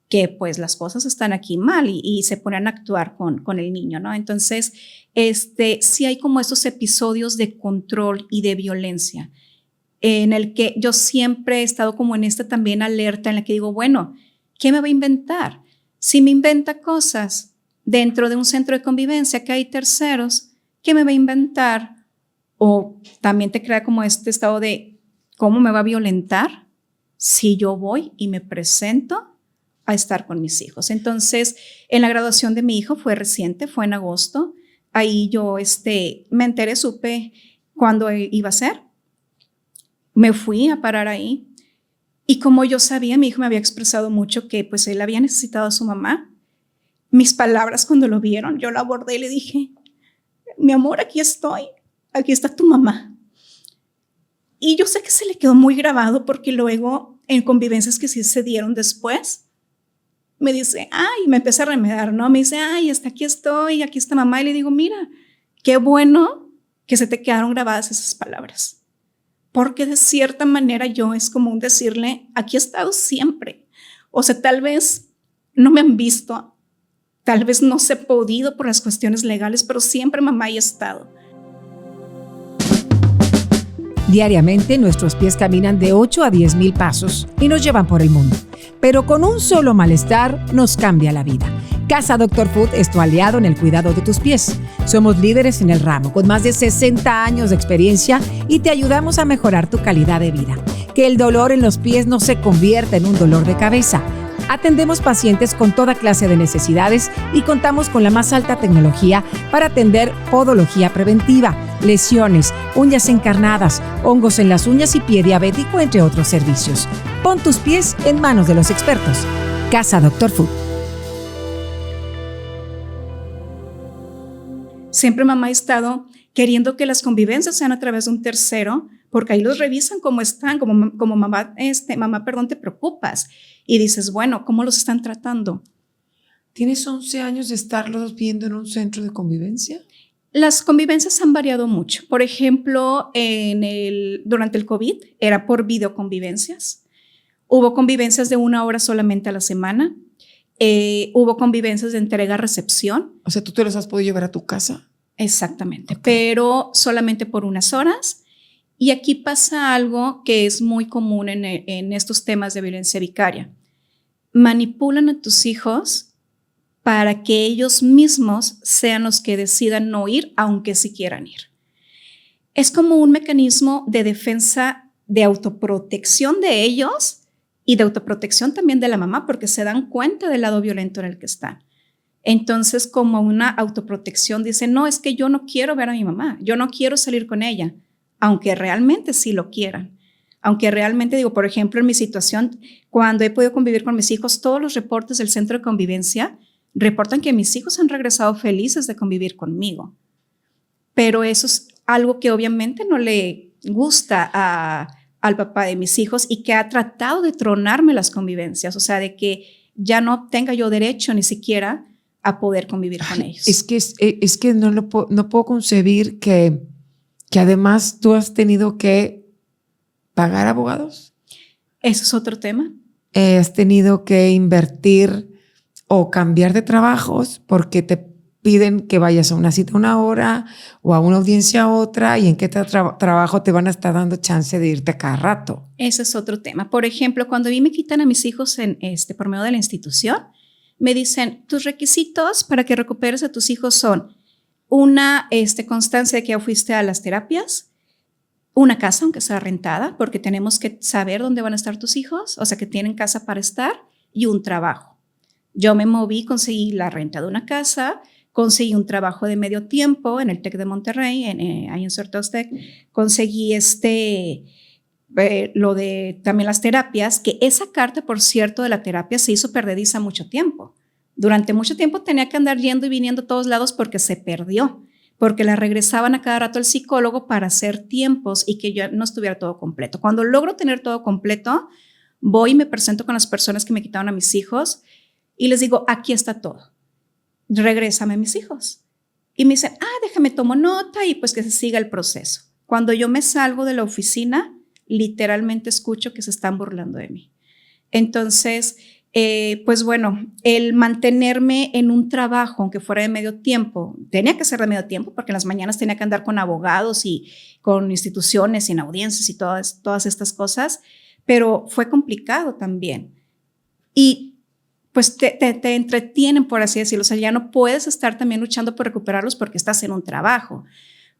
que pues las cosas están aquí mal y se ponen a actuar con el niño, ¿no? Entonces, sí hay como estos episodios de control y de violencia en el que yo siempre he estado como en también alerta en la que digo, bueno, ¿Qué me va a inventar? Si me inventa cosas dentro de un centro de convivencia que hay terceros, ¿qué me va a inventar? O también te crea como este estado de cómo me va a violentar si yo voy y me presento a estar con mis hijos. Entonces, en la graduación de mi hijo fue reciente, fue en agosto. Ahí yo me enteré, supe cuándo iba a ser. Me fui a parar ahí. Y como yo sabía, mi hijo me había expresado mucho que pues él había necesitado a su mamá. Mis palabras cuando lo vieron, yo lo abordé y le dije, mi amor, aquí estoy, aquí está tu mamá. Y yo sé que se le quedó muy grabado porque luego en convivencias que sí se dieron después, me dice, ay, me empieza a remedar, ¿no? Me dice, ay, hasta aquí estoy, aquí está mamá. Y le digo, mira, qué bueno que se te quedaron grabadas esas palabras. Porque de cierta manera yo es como un decirle, aquí he estado siempre. O sea, tal vez no me han visto, tal vez no se ha podido por las cuestiones legales, pero siempre mamá ha estado. Diariamente nuestros pies caminan de 8 a 10 mil pasos y nos llevan por el mundo. Pero con un solo malestar nos cambia la vida. Casa Doctor Food es tu aliado en el cuidado de tus pies. Somos líderes en el ramo con más de 60 años de experiencia y te ayudamos a mejorar tu calidad de vida. Que el dolor en los pies no se convierta en un dolor de cabeza. Atendemos pacientes con toda clase de necesidades y contamos con la más alta tecnología para atender podología preventiva, lesiones, uñas encarnadas, hongos en las uñas y pie diabético, entre otros servicios. Pon tus pies en manos de los expertos. Casa Doctor Food. Siempre mamá ha estado queriendo que las convivencias sean a través de un tercero, porque ahí los revisan cómo están, como mamá, perdón, te preocupas y dices, bueno, ¿cómo los están tratando? ¿Tienes 11 años de estarlos viendo en un centro de convivencia? Las convivencias han variado mucho. Por ejemplo, durante el COVID era por videoconvivencias. Hubo convivencias de 1 hora solamente a la semana. Hubo convivencias de entrega-recepción. O sea, ¿tú te los has podido llevar a tu casa? Exactamente, pero solamente por unas horas. Y aquí pasa algo que es muy común en estos temas de violencia vicaria. Manipulan a tus hijos para que ellos mismos sean los que decidan no ir, aunque sí quieran ir. Es como un mecanismo de defensa, de autoprotección de ellos y de autoprotección también de la mamá, porque se dan cuenta del lado violento en el que están. Entonces, como una autoprotección, dicen, no, es que yo no quiero ver a mi mamá, yo no quiero salir con ella, aunque realmente sí lo quieran. Aunque realmente, digo, por ejemplo, en mi situación, cuando he podido convivir con mis hijos, todos los reportes del centro de convivencia reportan que mis hijos han regresado felices de convivir conmigo. Pero eso es algo que obviamente no le gusta al papá de mis hijos y que ha tratado de tronarme las convivencias, o sea, de que ya no tenga yo derecho ni siquiera a poder convivir con ellos. Es que no puedo concebir que además tú has tenido que pagar abogados. Eso es otro tema. Has tenido que invertir o cambiar de trabajos porque te piden que vayas a una cita 1 hora o a una audiencia a otra, y en qué trabajo te van a estar dando chance de irte cada rato. Ese es otro tema. Por ejemplo, cuando a mí me quitan a mis hijos por medio de la institución, me dicen, tus requisitos para que recuperes a tus hijos son una constancia de que ya fuiste a las terapias, una casa, aunque sea rentada, porque tenemos que saber dónde van a estar tus hijos, o sea, que tienen casa para estar, y un trabajo. Yo me moví, conseguí la renta de una casa, conseguí un trabajo de medio tiempo en el TEC de Monterrey, ahí en Sorteos TEC, conseguí lo de también las terapias, que esa carta, por cierto, de la terapia se hizo perdediza mucho tiempo. Durante mucho tiempo tenía que andar yendo y viniendo a todos lados porque se perdió, porque la regresaban a cada rato al psicólogo para hacer tiempos y que yo no estuviera todo completo. Cuando logro tener todo completo, voy y me presento con las personas que me quitaron a mis hijos y les digo, aquí está todo, regrésame a mis hijos. Y me dicen, déjame tomo nota y pues que se siga el proceso. Cuando yo me salgo de la oficina, literalmente escucho que se están burlando de mí. Entonces, pues bueno, el mantenerme en un trabajo, aunque fuera de medio tiempo, tenía que ser de medio tiempo porque en las mañanas tenía que andar con abogados y con instituciones y en audiencias y todas estas cosas, pero fue complicado también. Y pues te entretienen, por así decirlo. O sea, ya no puedes estar también luchando por recuperarlos porque estás en un trabajo.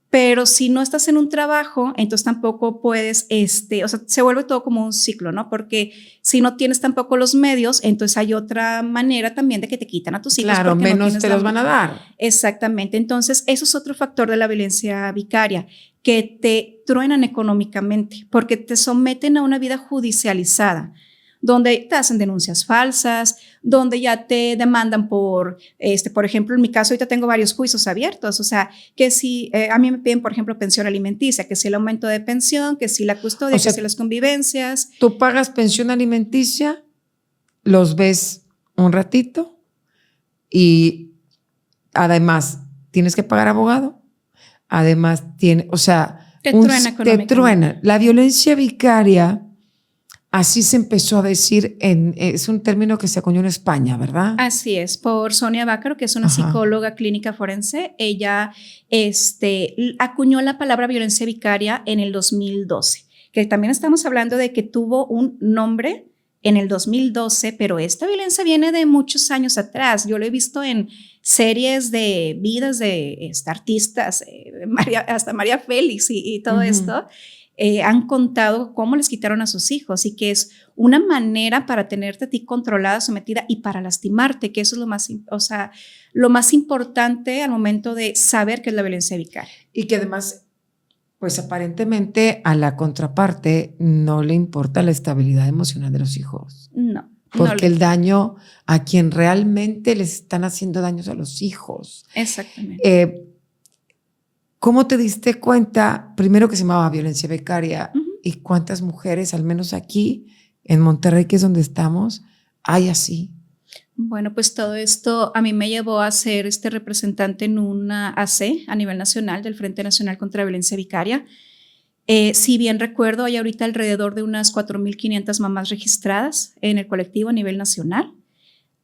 Pero si no estás en un trabajo, entonces tampoco puedes, o sea, se vuelve todo como un ciclo, ¿no? Porque si no tienes tampoco los medios, entonces hay otra manera también de que te quitan a tus hijos. Claro, menos no te los van a dar. Exactamente. Entonces, eso es otro factor de la violencia vicaria, que te truenan económicamente, porque te someten a una vida judicializada, donde te hacen denuncias falsas, donde ya te demandan por ejemplo, en mi caso ahorita tengo varios juicios abiertos, o sea, que si a mí me piden, por ejemplo, pensión alimenticia, que si el aumento de pensión, que si la custodia, O sea, que si las convivencias. Tú pagas pensión alimenticia, los ves un ratito y además tienes que pagar abogado, además Te truena económicamente. Te truena. La violencia vicaria, así se empezó a decir, es un término que se acuñó en España, ¿verdad? Así es, por Sonia Bácaro, que es una psicóloga clínica forense. Ella acuñó la palabra violencia vicaria en el 2012, que también estamos hablando de que tuvo un nombre en el 2012, pero esta violencia viene de muchos años atrás. Yo lo he visto en series de vidas de artistas, hasta María Félix y todo esto. Han contado cómo les quitaron a sus hijos y que es una manera para tenerte a ti controlada, sometida y para lastimarte, que eso es lo más importante al momento de saber qué es la violencia vicaria. Y que además, pues aparentemente a la contraparte no le importa la estabilidad emocional de los hijos. No. Porque el daño a quien realmente les están haciendo daños a los hijos. Exactamente. ¿Cómo te diste cuenta, primero, que se llamaba violencia vicaria y cuántas mujeres, al menos aquí en Monterrey, que es donde estamos, hay así? Bueno, pues todo esto a mí me llevó a ser representante en una AC a nivel nacional del Frente Nacional contra la Violencia Vicaria. Si bien recuerdo, hay ahorita alrededor de unas 4,500 mamás registradas en el colectivo a nivel nacional.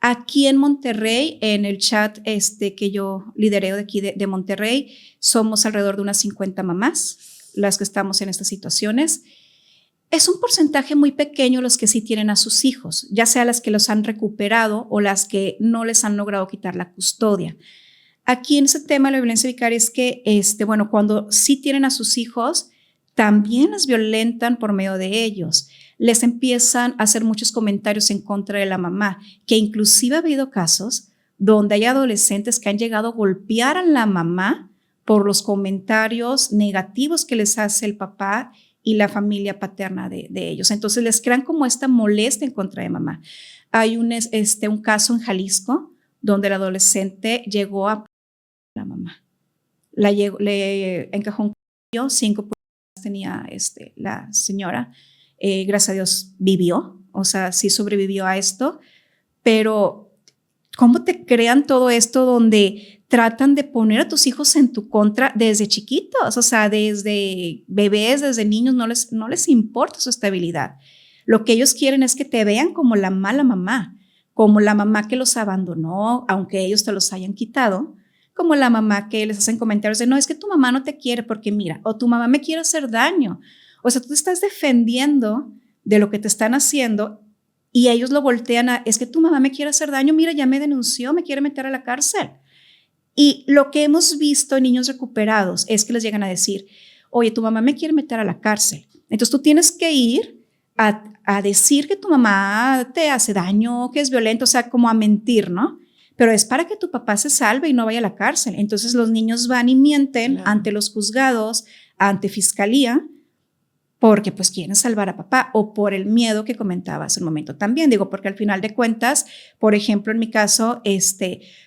Aquí en Monterrey, en el chat que yo lidereo de aquí de Monterrey, somos alrededor de unas 50 mamás las que estamos en estas situaciones. Es un porcentaje muy pequeño los que sí tienen a sus hijos, ya sea las que los han recuperado o las que no les han logrado quitar la custodia. Aquí en ese tema de la violencia vicaria es que, cuando sí tienen a sus hijos, también las violentan por medio de ellos. Les empiezan a hacer muchos comentarios en contra de la mamá, que inclusive ha habido casos donde hay adolescentes que han llegado a golpear a la mamá por los comentarios negativos que les hace el papá y la familia paterna de ellos. Entonces les crean como esta molestia en contra de mamá. Hay un caso en Jalisco donde el adolescente llegó a la mamá. Le encajó un cuchillo, 5 pulgadas tenía la señora. Gracias a Dios vivió, o sea, sí sobrevivió a esto, pero ¿cómo te crean todo esto donde tratan de poner a tus hijos en tu contra desde chiquitos? O sea, desde bebés, desde niños, no les importa su estabilidad. Lo que ellos quieren es que te vean como la mala mamá, como la mamá que los abandonó, aunque ellos te los hayan quitado, como la mamá que les hacen comentarios de no, es que tu mamá no te quiere porque mira, o tu mamá me quiere hacer daño. O sea, tú te estás defendiendo de lo que te están haciendo y ellos lo voltean a, es que tu mamá me quiere hacer daño, mira, ya me denunció, me quiere meter a la cárcel. Y lo que hemos visto en niños recuperados es que les llegan a decir, oye, tu mamá me quiere meter a la cárcel. Entonces tú tienes que ir a decir que tu mamá te hace daño, que es violento, o sea, como a mentir, ¿no? Pero es para que tu papá se salve y no vaya a la cárcel. Entonces los niños van y mienten ante los juzgados, ante fiscalía, porque pues quieren salvar a papá o por el miedo que comentaba hace un momento también. Digo, porque al final de cuentas, por ejemplo, en mi caso,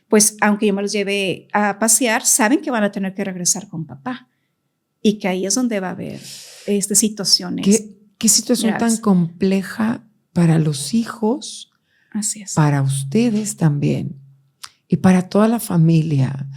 pues aunque yo me los lleve a pasear, saben que van a tener que regresar con papá y que ahí es donde va a haber situaciones. ¿Qué situación graves, tan compleja para los hijos? Así es. Para ustedes también y para toda la familia,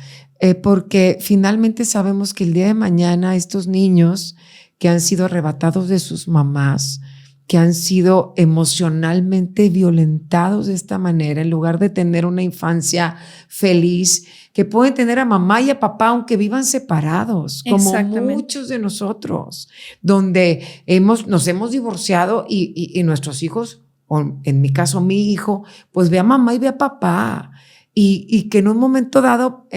porque finalmente sabemos que el día de mañana estos niños que han sido arrebatados de sus mamás, que han sido emocionalmente violentados de esta manera, en lugar de tener una infancia feliz, que pueden tener a mamá y a papá aunque vivan separados, como muchos de nosotros, donde nos hemos divorciado y nuestros hijos o en mi caso mi hijo, pues ve a mamá y ve a papá, y que en un momento dado,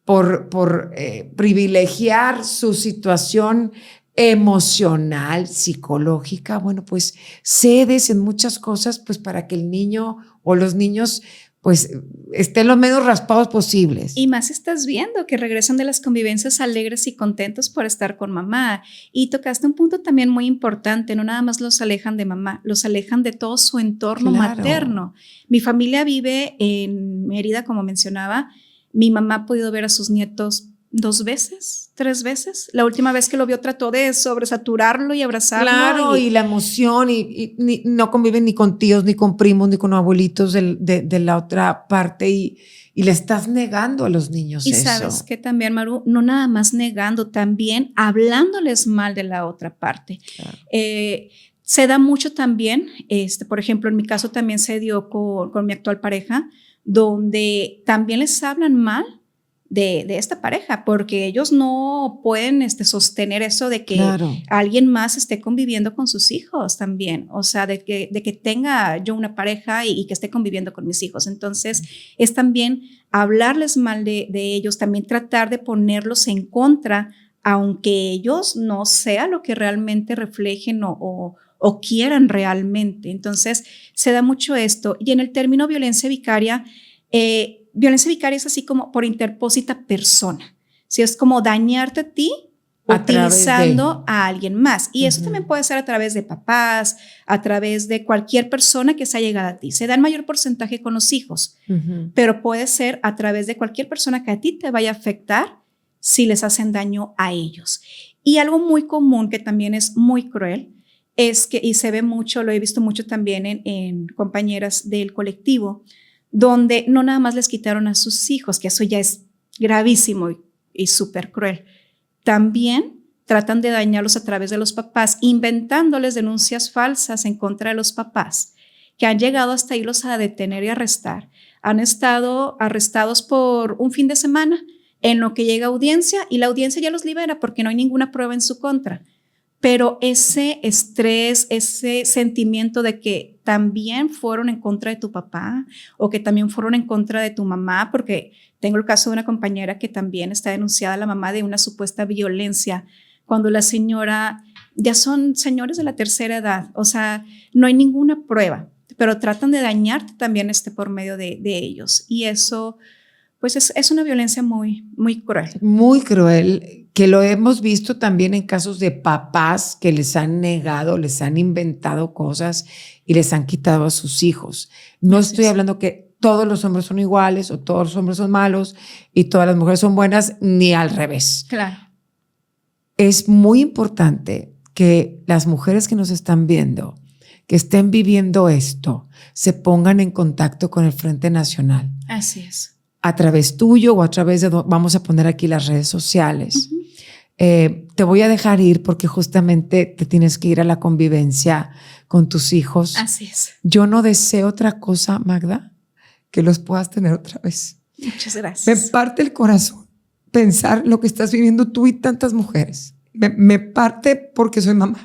por privilegiar su situación emocional, psicológica, bueno, pues cedes en muchas cosas, pues para que el niño o los niños pues estén lo menos raspados posibles. Y más estás viendo que regresan de las convivencias alegres y contentos por estar con mamá. Y tocaste un punto también muy importante, no nada más los alejan de mamá, los alejan de todo su entorno materno. Mi familia vive en Mérida, como mencionaba. Mi mamá ha podido ver a sus nietos 2 veces, 3 veces. La última vez que lo vio trató de sobresaturarlo y abrazarlo. Claro, y la emoción, y no conviven ni con tíos, ni con primos, ni con abuelitos de la otra parte, y le estás negando a los niños y eso. Y sabes que también, Maru, no nada más negando, también hablándoles mal de la otra parte. Claro. Se da mucho también, por ejemplo, en mi caso también se dio con mi actual pareja, donde también les hablan mal de esta pareja, porque ellos no pueden sostener eso de que alguien más esté conviviendo con sus hijos también, o sea, de que tenga yo una pareja y que esté conviviendo con mis hijos. Entonces, es también hablarles mal de ellos, también tratar de ponerlos en contra, aunque ellos no sea lo que realmente reflejen o quieran realmente. Entonces, se da mucho esto. Y en el término violencia vicaria, violencia vicaria es así como por interpósita persona. Si es como dañarte a ti utilizando a alguien más. Y eso también puede ser a través de papás, a través de cualquier persona que se haya llegado a ti. Se da en mayor porcentaje con los hijos, pero puede ser a través de cualquier persona que a ti te vaya a afectar si les hacen daño a ellos. Y algo muy común que también es muy cruel es que, y se ve mucho, lo he visto mucho también en compañeras del colectivo, donde no nada más les quitaron a sus hijos, que eso ya es gravísimo y súper cruel. También tratan de dañarlos a través de los papás, inventándoles denuncias falsas en contra de los papás, que han llegado hasta irlos a detener y arrestar. Han estado arrestados por un fin de semana, en lo que llega audiencia, y la audiencia ya los libera porque no hay ninguna prueba en su contra. Pero ese estrés, ese sentimiento de que también fueron en contra de tu papá o que también fueron en contra de tu mamá, porque tengo el caso de una compañera que también está denunciada a la mamá de una supuesta violencia, cuando la señora, ya son señores de la tercera edad, o sea, no hay ninguna prueba, pero tratan de dañarte también por medio de ellos. Y eso, pues es una violencia muy, muy cruel. Muy cruel, que lo hemos visto también en casos de papás que les han negado, les han inventado cosas y les han quitado a sus hijos. No estoy hablando que todos los hombres son iguales o todos los hombres son malos y todas las mujeres son buenas, ni al revés. Claro. Es muy importante que las mujeres que nos están viendo, que estén viviendo esto, se pongan en contacto con el Frente Nacional. Así es. A través tuyo o a través de, vamos a poner aquí las redes sociales. Te voy a dejar ir porque justamente te tienes que ir a la convivencia con tus hijos. Así es. Yo no deseo otra cosa, Magda, que los puedas tener otra vez. Muchas gracias. Me parte el corazón pensar lo que estás viviendo tú y tantas mujeres. Me parte porque soy mamá.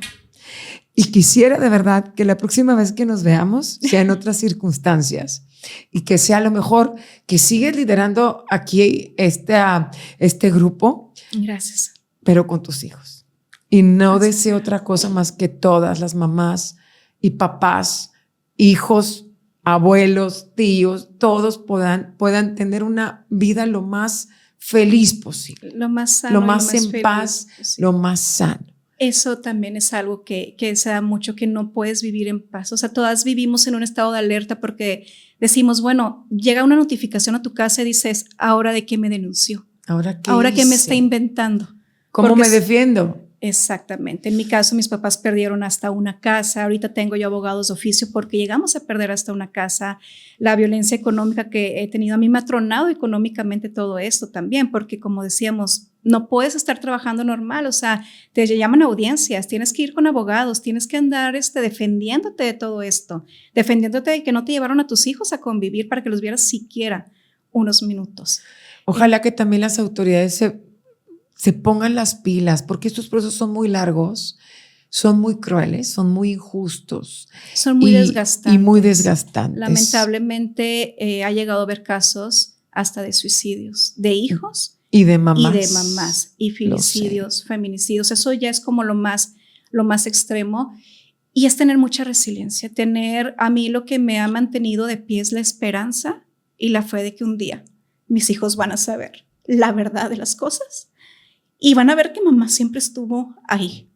Y quisiera de verdad que la próxima vez que nos veamos sea en otras circunstancias y que sea a lo mejor que sigues liderando aquí este grupo. Gracias. Pero con tus hijos. Y no deseo otra cosa más que todas las mamás y papás, hijos, abuelos, tíos, todos puedan tener una vida lo más feliz posible. Lo más sano, lo más en paz, lo más sano. Eso también es algo que se da mucho, que no puedes vivir en paz. O sea, todas vivimos en un estado de alerta porque decimos, bueno, llega una notificación a tu casa y dices, ¿ahora de qué me denunció? ¿Ahora qué me está inventando? ¿Cómo me defiendo? Exactamente. En mi caso, mis papás perdieron hasta una casa. Ahorita tengo yo abogados de oficio porque llegamos a perder hasta una casa. La violencia económica que he tenido, a mí me ha tronado económicamente todo esto también, porque como decíamos, no puedes estar trabajando normal, o sea, te llaman a audiencias, tienes que ir con abogados, tienes que andar defendiéndote de todo esto, defendiéndote de que no te llevaron a tus hijos a convivir para que los vieras siquiera unos minutos. Ojalá que también las autoridades se pongan las pilas, porque estos procesos son muy largos, son muy crueles, son muy injustos. Son muy desgastantes. Y muy desgastantes. Lamentablemente ha llegado a haber casos hasta de suicidios, de hijos y de mamás. Y de mamás, y filicidios, feminicidios. Eso ya es como lo más extremo. Y es tener mucha resiliencia. A mí lo que me ha mantenido de pie es la esperanza y la fe de que un día mis hijos van a saber la verdad de las cosas y van a ver que mamá siempre estuvo ahí.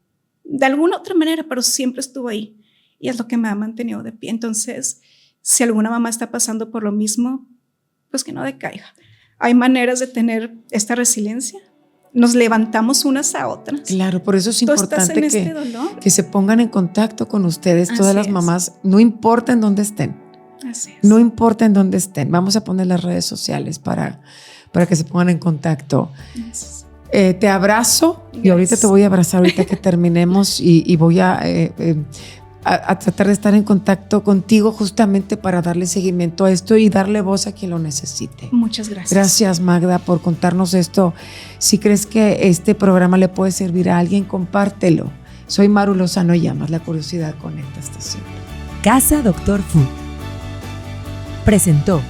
De alguna otra manera, pero siempre estuvo ahí. Y es lo que me ha mantenido de pie. Entonces, si alguna mamá está pasando por lo mismo, pues que no decaiga. Hay maneras de tener esta resiliencia. Nos levantamos unas a otras. Claro, por eso es importante que se pongan en contacto con ustedes, todas las mamás, no importa en dónde estén. Así es. No importa en dónde estén. Vamos a poner las redes sociales para que se pongan en contacto. Te abrazo. Gracias. Y ahorita te voy a abrazar ahorita que terminemos y voy a tratar de estar en contacto contigo justamente para darle seguimiento a esto y darle voz a quien lo necesite. Muchas gracias. Gracias, Magda, por contarnos esto. Si crees que este programa le puede servir a alguien, compártelo. Soy Maru Lozano Llamas, La Curiosidad Conecta hasta siempre. Casa Doctor Food presentó